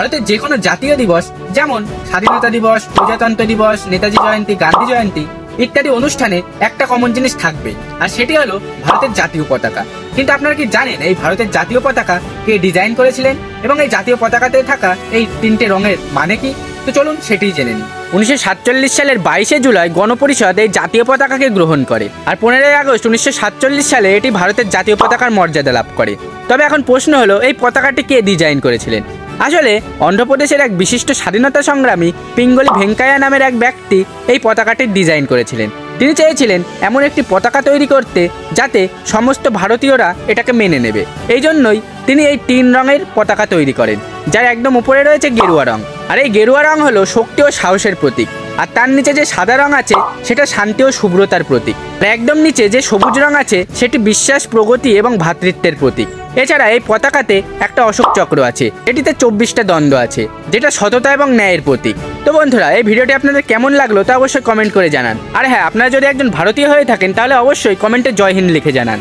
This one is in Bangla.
ভারতের যে কোনো জাতীয় দিবস যেমন স্বাধীনতা দিবস, প্রজাতন্ত্র দিবস, নেতাজি জয়ন্তী, গান্ধী জয়ন্তী ইত্যাদি অনুষ্ঠানে একটা কমন জিনিস থাকবে, আর সেটি হলো ভারতের জাতীয় পতাকা। কিন্তু আপনারা কি জানেন এই ভারতের জাতীয় পতাকা কে ডিজাইন করেছিলেন এবং এই জাতীয় পতাকাতে থাকা এই তিনটে রঙের মানে কি? তো চলুন সেটিই জেনে নিই। 1947 সালের 22শে জুলাই গণপরিষদ এই জাতীয় পতাকাকে গ্রহণ করে, আর 15ই আগস্ট 1947 সালে এটি ভারতের জাতীয় পতাকার মর্যাদা লাভ করে। তবে এখন প্রশ্ন হলো এই পতাকাটি কে ডিজাইন করেছিলেন? আসলে অন্ধ্রপ্রদেশের এক বিশিষ্ট স্বাধীনতা সংগ্রামী পিঙ্গলি ভেঙ্কাইয়া নামের এক ব্যক্তি এই পতাকাটির ডিজাইন করেছিলেন। তিনি চেয়েছিলেন এমন একটি পতাকা তৈরি করতে যাতে সমস্ত ভারতীয়রা এটাকে মেনে নেবে। এই জন্যই তিনি এই 3 রঙের পতাকা তৈরি করেন, যার একদম উপরে রয়েছে গেরুয়া রং। আর এই গেরুয়া রং হলো শক্তি ও সাহসের প্রতীক, আর তার নিচে যে সাদা রং আছে সেটা শান্তি ও শুভ্রতার প্রতীক। আর একদম নিচে যে সবুজ রং আছে সেটি বিশ্বাস, প্রগতি এবং ভ্রাতৃত্বের প্রতীক। এছাড়া এই পতাকাতে একটা অশোক চক্র আছে, এটিতে 24টা দ্বন্দ্ব আছে, যেটা সততা এবং ন্যায়ের প্রতীক। তো বন্ধুরা, এই ভিডিওটি আপনাদের কেমন লাগলো তা অবশ্যই কমেন্ট করে জানান। আর হ্যাঁ, আপনারা যদি একজন ভারতীয় হয়ে থাকেন তাহলে অবশ্যই কমেন্টে জয় হিন্দ লিখে জানান।